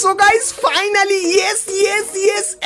So guys finally yes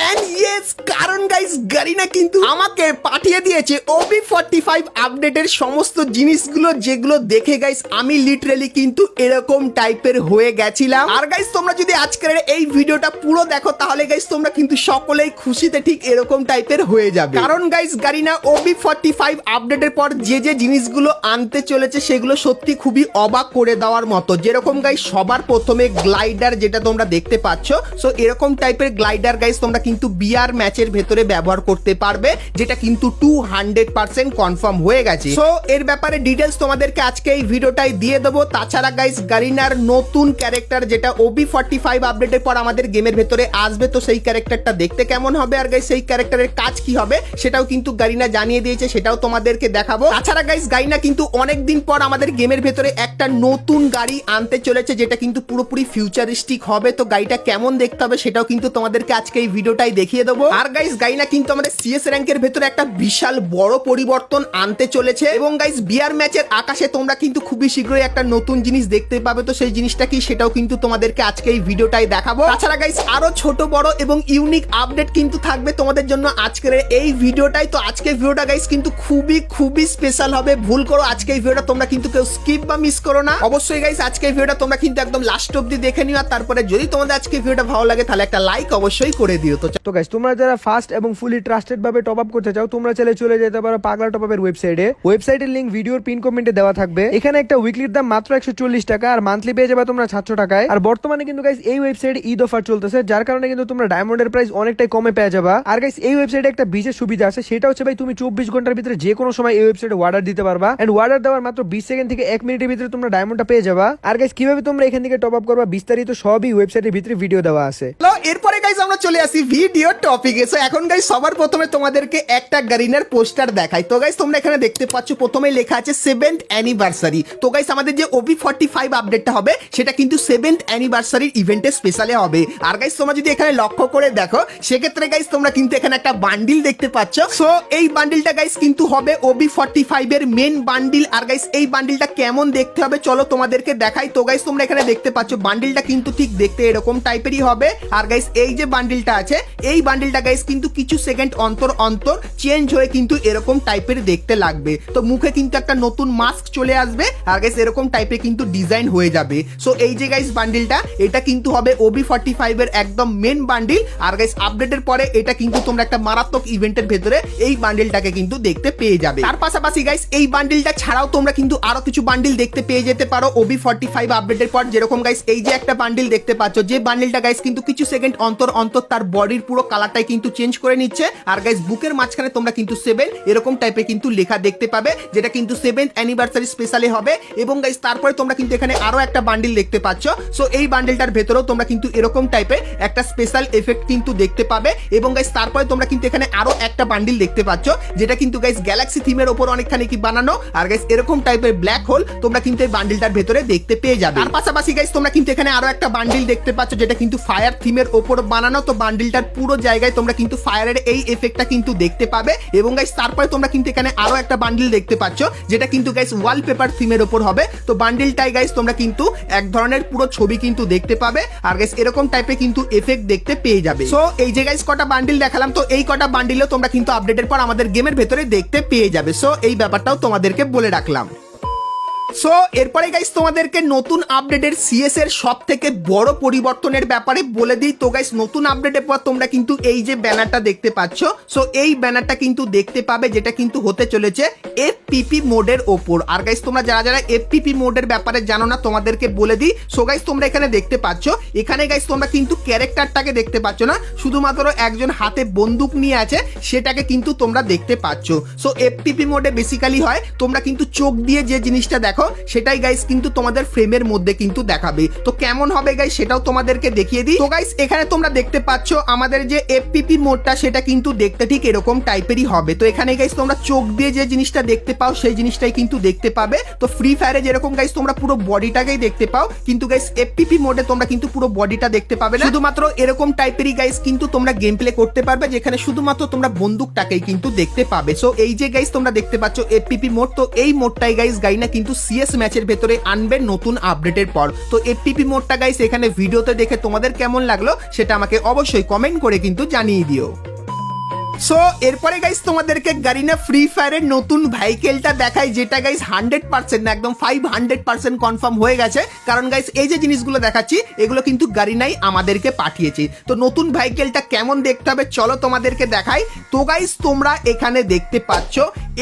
and yes, কারণ guys গারিনা কিন্তু আমাকে পাঠিয়ে দিয়েছে OB45 আপডেটের সমস্ত জিনিসগুলো, যেগুলো দেখে গাইস আমি লিটারালি কিন্তু এরকম টাইপের হয়ে গেছিলাম। আর গাইস তোমরা যদি আজকের এই ভিডিওটা পুরো দেখো তাহলে গাইস তোমরা কিন্তু সকলেই খুশিতে ঠিক এরকম টাইপের হয়ে যাবে। কারণ গাইস গারিনা OB45 আপডেটের পর যে যে জিনিসগুলো আনতে চলেছে সেগুলো সত্যি খুবই অবাক করে দেওয়ার মতো। যেরকম গাইস সবার প্রথমে গ্লাইডার, যেটা তোমরা দেখতে পাচ্ছ, সো এরকম টাইপের গ্লাইডার গাইস তোমরা কিন্তু বিআর ম্যাচের ভেতরে ব্যবহার করতে পারবে, যেটা কিন্তু 200% কনফার্ম হয়ে গেছে। সো এর ব্যাপারে ডিটেলস তোমাদেরকে আজকে এই ভিডিওটাই দিয়ে দেবো। তাছাড়া গাইস গারিনার নতুন ক্যারেক্টার যেটা OB45 আপডেটের পর আমাদের গেমের ভেতরে আসবে, তো সেই ক্যারেক্টারটা দেখতে কেমন হবে আর গাইস সেই ক্যারেক্টারের কাজ কি হবে সেটাও কিন্তু গারিনা জানিয়ে দিয়েছে, সেটাও তোমাদেরকে দেখাবো। তাছাড়া গাইস গারিনা কিন্তু অনেকদিন পর আমাদের গেমের ভেতরে একটা নতুন গাড়ি আনতে চলেছে, যেটা কিন্তু পুরোপুরি ফিউচারিস্টিক হবে। তো গাড়িটা কেমন দেখতে হবে সেটাও কিন্তু তোমাদেরকে আজকে এই ভিডিওটাই দেখিয়ে দেবো। আর গাইস গারিনা কিন্তু আমাদের সিএস র্যাঙ্কের ভেতরে একটা বিশাল বড় পরিবর্তন আনতে চলেছে, এবং গাইস বিআর ম্যাচের আকাশে তোমরা কিন্তু খুবই শীঘ্রই একটা নতুন জিনিস দেখতে পাবে। তো সেই জিনিসটা কি সেটাও কিন্তু তোমাদেরকে আজকে এই ভিডিওটাই দেখাবো। তাছাড়া গাইস আরো ছোট বড় এবং ইউনিক আপডেট কিন্তু থাকবে তোমাদের জন্য আজকের এই ভিডিওটাই। তো আজকের ভিডিওটা গাইস কিন্তু খুবই স্পেশাল হবে। ভুল করো আজকে এই ভিডিওটা তোমরা কিন্তু কেউ স্কিপ বা মিস করো না। অবশ্যই গাইস আজকে এই ভিডিওটা তোমরা কিন্তু একদম লাস্ট অবধি দেখে নিও, আর তারপরে যদি তোমাদের আজকে ভিডিওটা ভালো লাগে তাহলে একটা লাইক অবশ্যই করে দিও। তো গাইস তোমরা যারা ফাস্ট এবং ফুলি ট্রাস্টেড ভাবে টপ আপ করতে চাও, তোমরা চাইলে চলে যেতে পারো পাগলা টপ আপের ওয়েবসাইটের লিংক ভিডিওর পিন কমেন্টে দেওয়া থাকবে। এখানে একটা উইকলির দাম মাত্র 140 টাকা, আর মান্থলি পেয়ে যাবে তোমরা 700 টাকায়। আর বর্তমানে কিন্তু গাইস এই ওয়েবসাইটে ঈদ অফার চলতেছে, যার কারণে কিন্তু তোমরা ডায়মন্ডের প্রাইস অনেকটাই কমে পেয়ে যাবা। আর গাইস এই ওয়েবসাইটে একটা বিশেষ সুবিধা আছে, সেটা হচ্ছে ভাই তুমি 24 ঘন্টার ভিতরে যে কোনো সময় এই ওয়েবসাইটে অর্ডার দিতে পারবা, এন্ড অর্ডার দেওয়ার মাত্র 20 সেকেন্ড থেকে 1 মিনিটের ভিতরে তোমরা ডায়মন্ডটা পেয়ে যাবা। আর গাইস কিভাবে তোমরা এখান থেকে টপ আপ করবা বিস্তারিত সবই ওয়েবসাইটের ভিতরে ভিডিও দেওয়া আছে। এরপরে গাইস আমরা চলে আসি ভিডিও টপিকে। সো এখন গাইস সবার প্রথমে তোমাদেরকে একটা গারিনার পোস্টার দেখাই। তো গাইস তোমরা এখানে দেখতে পাচ্ছ প্রথমে লেখা আছে 7th অ্যানিভার্সারি। তো গাইস আমাদের যে OB45 আপডেটটা হবে সেটা কিন্তু 7th অ্যানিভার্সারির ইভেন্টে স্পেশালে হবে। আর গাইস তোমরা যদি এখানে লক্ষ্য করে দেখো সেক্ষেত্রে গাইস তোমরা কিন্তু এখানে একটা বান্ডিল দেখতে পাচ্ছ। সো এই বান্ডিলটা গাইস কিন্তু হবে OB45 এর মেন বান্ডিল। আর গাইস এই বান্ডিলটা কেমন দেখতে হবে চলো তোমাদেরকে দেখাই। তো গাইস তোমরা এখানে দেখতে পাচ্ছ বান্ডিলটা কিন্তু ঠিক দেখতে এরকম টাইপেরই হবে। আর গাইস এই যে বান্ডিলটা আছে এই বান্ডিলটা গাইস কিন্তু কিছু সেকেন্ড অন্তর অন্তর চেঞ্জ হয়ে কিন্তু এরকম টাইপের দেখতে লাগবে। তো মুখে কিন্তু একটা নতুন মাস্ক চলে আসবে, আর গাইস এরকম টাইপের কিন্তু ডিজাইন হয়ে যাবে। সো এই যে গাইস বান্ডিলটা এটা কিন্তু হবে OB45 এর একদম মেন বান্ডিল। আর গাইস আপডেটের পরে এটা কিন্তু তোমরা একটা মারাত্মক ইভেন্টের ভেতরে এই বান্ডিলটাকে কিন্তু দেখতে পেয়ে যাবে। তার পাশাপাশি গাইস এই বান্ডিলটা ছাড়াও তোমরা কিন্তু আরো কিছু বান্ডিল দেখতে পেয়ে যেতে পারো OB45 আপডেটের পর। যেরকম গাইস এই যে একটা বান্ডিল দেখতে পাচ্ছ, যে বান্ডিলটা গাইস কিন্তু কিছু সেকেন্ড অন্তর অন্তর তার বডির পুরো কালারটাই কিন্তু চেঞ্জ করে নিচ্ছে। আর গাইস বুকের মাঝখানে তোমরা কিন্তু 7 এরকম টাইপের কিন্তু লেখা দেখতে পাবে, যেটা কিন্তু 7th অ্যানিভার্সারি স্পেশালে হবে। এবং গাইস তারপরে তোমরা কিন্তু এখানে আরো একটা বান্ডিল দেখতে পাচ্ছ। সো এই বান্ডিলটার ভেতরেও তোমরা কিন্তু এরকম টাইপের একটা স্পেশাল এফেক্ট কিন্তু দেখতে পাবে। এবং গাইস তারপরে তোমরা কিন্তু এখানে আরো একটা বান্ডিল দেখতে পাচ্ছ, যেটা কিন্তু গাইস গ্যালাক্সি থিমের উপর অনেকখানি কি বানানো। আর গাইস এরকম টাইপের ব্ল্যাক হোল তোমরা কিন্তু এই বান্ডিলটার ভেতরে দেখতে পেয়ে যাবে। তার পাশাপাশি গাইস তোমরা কিন্তু এখানে আরো একটা বান্ডিল দেখতে পাচ্ছ, যেটা কিন্তু ফায়ার থিমের উপর বানানো। তো বান্ডিলটার পুরো জায়গায় তোমরা কিন্তু ফায়ারের এই এফেক্টটা কিন্তু দেখতে পাবে। এবং গাইস তারপরে তোমরা কিন্তু এখানে আরো একটা বান্ডিল দেখতে পাচ্ছ, যেটা কিন্তু গাইস ওয়ালপেপার থিমের উপর হবে। তো বান্ডিলটাই গাইস তোমরা কিন্তু এক ধরনের পুরো ছবি কিন্তু দেখতে পাবে, আর গাইস এরকম টাইপের কিন্তু এফেক্ট দেখতে পেয়ে যাবে। সো এই যে গাইস কটা বান্ডিল দেখালাম, তো এই কটা বান্ডিলও তোমরা কিন্তু আপডেটের পর আমাদের গেমের ভেতরে দেখতে পেয়ে যাবে। সো এই ব্যাপারটাও তোমাদেরকে বলে রাখলাম। সো এরপরে গাইস তোমাদেরকে নতুন আপডেটের সিএস এর সব থেকে বড় পরিবর্তনের ব্যাপারে বলে দিই। তো গাইস নতুন আপডেটের পর তোমরা কিন্তু এই যে ব্যানারটা দেখতে পাচ্ছ, সো এই ব্যানারটা কিন্তু দেখতে পাবে, যেটা কিন্তু হতে চলেছে FPP মোডের ওপর। আর গাইস তোমরা যারা যারা FPP মোডের ব্যাপারে জানো না তোমাদেরকে বলে দিই। সো গাইস তোমরা এখানে দেখতে পাচ্ছ, এখানে গাইস তোমরা কিন্তু ক্যারেক্টারটাকে দেখতে পাচ্ছ না, শুধুমাত্র একজন হাতে বন্দুক নিয়ে আছে সেটাকে কিন্তু তোমরা দেখতে পাচ্ছ। সো FPP মোডে বেসিক্যালি হয় তোমরা কিন্তু চোখ দিয়ে যে জিনিসটা দেখো সেটাই গাইস কিন্তু তোমাদের ফ্রেমের মধ্যে কিন্তু দেখাবে। তো কেমন হবে গাইস সেটাও তোমাদেরকে দেখিয়ে দিই। তো গাইস এখানে তোমরা দেখতে পাচ্ছ আমাদের যে FPP মোডটা সেটা কিন্তু দেখতে ঠিক এরকম টাইপেরই হবে। তো এখানে গাইস তোমরা চোখ দিয়ে যে জিনিসটা দেখতে পাও সেই জিনিসটাই কিন্তু দেখতে পাবে। তো ফ্রি ফায়ারে যেরকম গাইস তোমরা পুরো বডিটাকেই দেখতে পাও, কিন্তু গাইস FPP মোডে তোমরা কিন্তু পুরো বডিটা দেখতে পাবে না, শুধুমাত্র এরকম টাইপেরই গাইস কিন্তু তোমরা গেম প্লে করতে পারবে, যেখানে শুধুমাত্র তোমরা বন্দুকটাকেই কিন্তু দেখতে পাবে। সো এই যে গাইস তোমরা দেখতে পাচ্ছ FPP মোড, তো এই মোডটাই গাইস গাইনা কিন্তু সিএস ম্যাচের ভেতরে আনবে নতুন আপডেটের পর। তো এফটিপি মোডটা গাইস এখানে ভিডিওতে দেখে তোমাদের কেমন লাগলো সেটা আমাকে অবশ্যই কমেন্ট করে কিন্তু জানিয়ে দিও। সো এরপরে গাইস তোমাদেরকে গারিনা ফ্রি ফায়ারের নতুন ভেহিকেলটা দেখাই, যেটা গাইস 100% না একদম 500% কনফার্ম হয়ে গেছে। কারণ গাইস এই যে জিনিসগুলো দেখাচ্ছি এগুলো কিন্তু গারিনাই আমাদেরকে পাঠিয়েছে। তো নতুন ভেহিকেলটা কেমন দেখতে হবে চলো তোমাদেরকে দেখাই। তো গাইস তোমরা এখানে দেখতে পাচ্ছ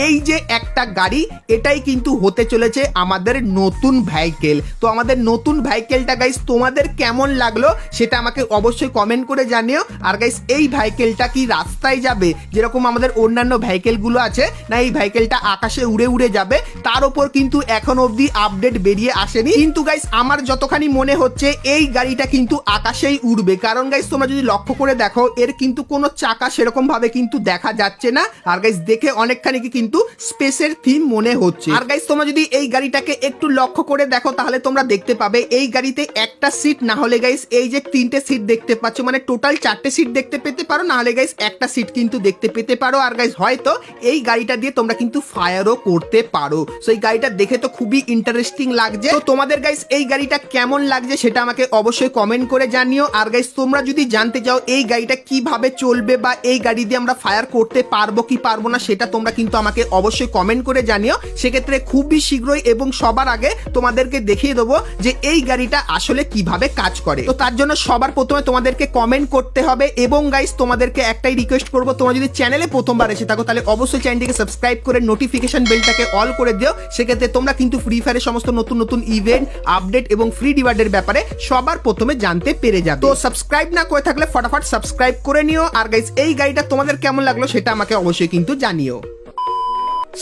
এই যে একটা গাড়ি, এটাই কিন্তু হতে চলেছে আমাদের নতুন ভেহিকেল। তো আমাদের নতুন ভেহিকেলটা গাইস তোমাদের কেমন লাগলো সেটা আমাকে অবশ্যই কমেন্ট করে জানিও। আর গাইস এই ভেহিকেলটা কি রাস্তায় যাবে যেরকম আমাদের অন্যান্য ভেহিকেল গুলো আছে, না এই ভেহিকেলটা আকাশে উড়ে উড়ে যাবে, তার উপর কিন্তু এখন অবধি আপডেট বেরিয়ে আসেনি। কিন্তু গাইস আমার যতখানি মনে হচ্ছে এই গাড়িটা কিন্তু আকাশেই উড়বে। কারণ গাইস তোমরা যদি লক্ষ্য করে দেখো এর কিন্তু কোনো চাকা সেরকম ভাবে কিন্তু দেখা যাচ্ছে না। আর গাইস দেখে অনেকখানি কিন্তু স্পেসের থিম মনে হচ্ছে। আর গাইস তোমরা যদি এই গাড়িটাকে একটু লক্ষ্য করে দেখো তাহলে তোমরা দেখতে পাবে এই গাড়িতে একটা সিট না হলে গাইস এই যে 3টে সিট দেখতে পাচ্ছ, মানে টোটাল 4টে সিট দেখতে পেতে পারো, না হলে গাইস একটা সিট কিন্তু দেখতে পেতে পারো। আর গাইস হয়তো এই গাড়িটা দিয়ে তোমরা কিন্তু ফায়ারও করতে পারো। সো এই গাড়িটা দেখে তো খুবই ইন্টারেস্টিং লাগছে। তো তোমাদের গাইস এই গাড়িটা কেমন লাগছে সেটা আমাকে অবশ্যই কমেন্ট করে জানিও। আর গাইস তোমরা যদি জানতে চাও এই গাড়িটা কিভাবে চলবে বা এই গাড়ি দিয়ে আমরা ফায়ার করতে পারবো কি পারবো না সেটা তোমরা কিন্তু আমাকে অবশ্যই কমেন্ট করে জানিও। সেক্ষেত্রে খুবই শীঘ্রই এবং সবার আগে তোমাদেরকে দেখিয়ে দেবো যে এই গাড়িটা আসলে কিভাবে কাজ করে। তো তার জন্য সবার প্রথমে তোমাদেরকে কমেন্ট করতে হবে এবং গাইস তোমাদেরকে একটাই রিকোয়েস্ট করবো, তোমরা যদি চ্যানেলে প্রথমবার এসে থাকো তাহলে অবশ্যই চ্যানেলটিকে সাবস্ক্রাইব করে নোটিফিকেশন বেলটাকে অল করে দিও। সেক্ষেত্রে তোমরা কিন্তু ফ্রি ফায়ারের সমস্ত নতুন নতুন ইভেন্ট, আপডেট এবং ফ্রি রিওয়ার্ডের ব্যাপারে সবার প্রথমে জানতে পেরে যাবে। তো সাবস্ক্রাইব না করে থাকলে ফটাফট সাবস্ক্রাইব করে নিও। আর গাইস এই গাড়িটা তোমাদের কেমন লাগলো সেটা আমাকে অবশ্যই কিন্তু জানিও।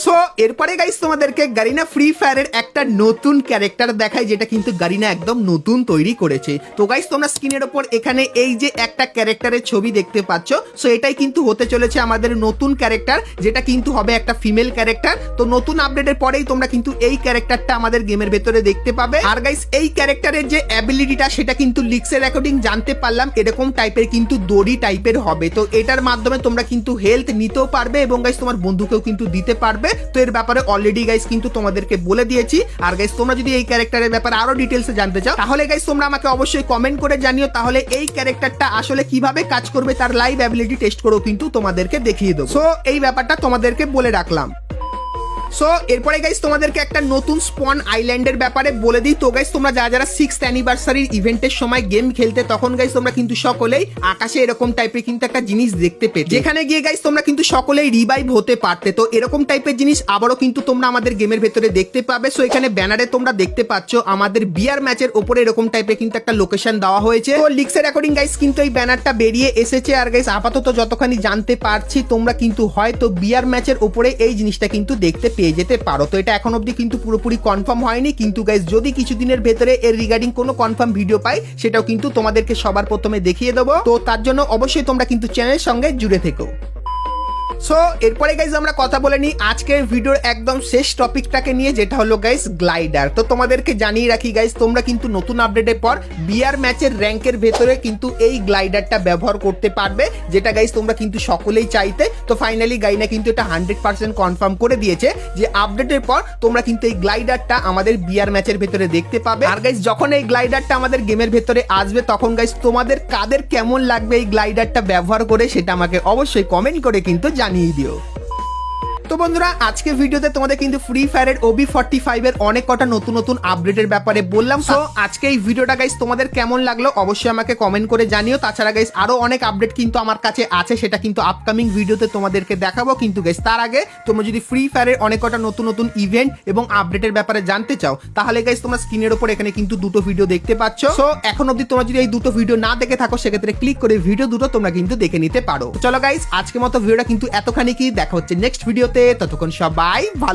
সো এরপরে গাইস তোমাদেরকে গারিনা ফ্রি ফায়ারের একটা নতুন ক্যারেক্টার দেখাই, যেটা কিন্তু গারিনা একদম নতুন তৈরি করেছে। তো গাইস তোমরা স্ক্রিনের ওপর এখানে এই যে একটা ক্যারেক্টারের ছবি দেখতে পাচ্ছ, সো এটাই কিন্তু হতে চলেছে আমাদের নতুন ক্যারেক্টার, যেটা কিন্তু হবে একটা ফিমেল ক্যারেক্টার। তো নতুন আপডেটের পরেই তোমরা কিন্তু এই ক্যারেক্টারটা আমাদের গেমের ভেতরে দেখতে পাবে। আর গাইস এই ক্যারেক্টারের যে অ্যাবিলিটিটা সেটা কিন্তু লিক্সের অ্যাকর্ডিং জানতে পারলাম এরকম টাইপের কিন্তু দড়ি টাইপের হবে। তো এটার মাধ্যমে তোমরা কিন্তু হেলথ নিতেও পারবে এবং গাইস তোমার বন্ধুকেও কিন্তু দিতে পারবে। তো এর ব্যাপারে অলরেডি গাইস কিন্তু তোমাদেরকে বলে দিয়েছি। আর গাইস তোমরা যদি এই ক্যারেক্টারের ব্যাপারে আরো ডিটেইলসে জানতে চাও তাহলে গাইস তোমরা আমাকে অবশ্যই কমেন্ট করে জানিও। তাহলে এই ক্যারেক্টারটা আসলে কিভাবে কাজ করবে তার লাইভ অ্যাবিলিটি টেস্ট করেও কিন্তু তোমাদেরকে দেখিয়ে দেবো। সো এই ব্যাপারটা তোমাদেরকে বলে রাখলাম। সো এরপরে গাইস তোমাদেরকে একটা নতুন স্পন আইল্যান্ডের ব্যাপারে বলে দিই। তো গাইস তোমরা যারা 6th অ্যানিভার্সারির ইভেন্টের সময় গেম খেলতে তখন গাইস তোমরা কিন্তু সকলেই আকাশে এরকম টাইপের কিন্তু একটা জিনিস দেখতে পেতে, যেখানে গিয়ে গাইস তোমরা কিন্তু সকলেই রিভাইভ হতে পারতে। তো এরকম টাইপের জিনিস আবারও কিন্তু তোমরা আমাদের গেমের ভেতরে দেখতে পাবে। সো এখানে ব্যানারে তোমরা দেখতে পাচ্ছ আমাদের বিয়ার ম্যাচের উপরে এরকম টাইপের কিন্তু একটা লোকেশন দেওয়া হয়েছে। তো লিক্সের অ্যাকর্ডিং গাইস কিন্তু এই ব্যানারটা বেরিয়ে এসেছে। আর গাইস আপাতত যতখানি জানতে পারছি তোমরা কিন্তু হয়তো বিয়ার ম্যাচের উপরে এই জিনিসটা কিন্তু দেখতে পেয়ে যেতে পারো। তো এটা এখন অবধি কিন্তু পুরোপুরি কনফার্ম হয়নি, কিন্তু গাইস যদি কিছুদিনের ভেতরে এর রিগার্ডিং কোনো কনফার্ম ভিডিও পাই সেটাও কিন্তু তোমাদেরকে সবার প্রথমে দেখিয়ে দেবো। তো তার জন্য অবশ্যই তোমরা কিন্তু চ্যানেলের সঙ্গে জুড়ে থেকো। সো এরপরে গাইস আমরা কথা বলে নিই আজকের ভিডিওর একদম শেষ টপিকটাকে নিয়ে, যেটা হলো গাইস গ্লাইডার। তো তোমাদেরকে জানিয়ে রাখি গাইস তোমরা কিন্তু নতুন আপডেটের পর বিআর ম্যাচের র্যাঙ্কের ভেতরে কিন্তু এই গ্লাইডারটা ব্যবহার করতে পারবে, যেটা গাইস তোমরা কিন্তু সকলেই চাইতে। তো ফাইনালি গাইনা কিন্তু এটা 100% কনফার্ম করে দিয়েছে যে আপডেটের পর তোমরা কিন্তু এই গ্লাইডারটা আমাদের বিআর ম্যাচের ভেতরে দেখতে পাবে। আর গাইস যখন এই গ্লাইডারটা আমাদের গেমের ভেতরে আসবে তখন গাইস তোমাদের কাদের কেমন লাগবে এই গ্লাইডারটা ব্যবহার করে সেটা আমাকে অবশ্যই কমেন্ট করে কিন্তু জানিয়ে দিও। তো বন্ধুরা আজকে ভিডিওতে তোমাদের কিন্তু ফ্রি ফায়ারের OB45 এর অনেক কটা নতুন নতুন আপডেটের ব্যাপারে বললাম। সো আজকে এই ভিডিওটা গাইস তোমাদের কেমন লাগলো অবশ্যই আমাকে কমেন্ট করে জানিও। তাছাড়া গাইস আরো অনেক আপডেট কিন্তু আমার কাছে আছে, সেটা কিন্তু আপকামিং ভিডিওতে তোমাদেরকে দেখাবো। কিন্তু গাইস তার আগে তোমরা যদি ফ্রি ফায়ারের অনেক কটা নতুন নতুন ইভেন্ট এবং আপডেটের ব্যাপারে জানতে চাও তাহলে গাইস তোমরা স্ক্রিনের উপর এখানে কিন্তু দুটো ভিডিও দেখতে পাচ্ছ। সো এখন অবধি তোমরা যদি এই দুটো ভিডিও না দেখে থাকো সেক্ষেত্রে ক্লিক করে ভিডিও দুটো তোমরা কিন্তু দেখে নিতে পারো। চলো গাইস আজকের মতো ভিডিওটা কিন্তু এতখানি কি, দেখা হচ্ছে নেক্সট ভিডিওতে। ততক্ষণ সবাই ভালো।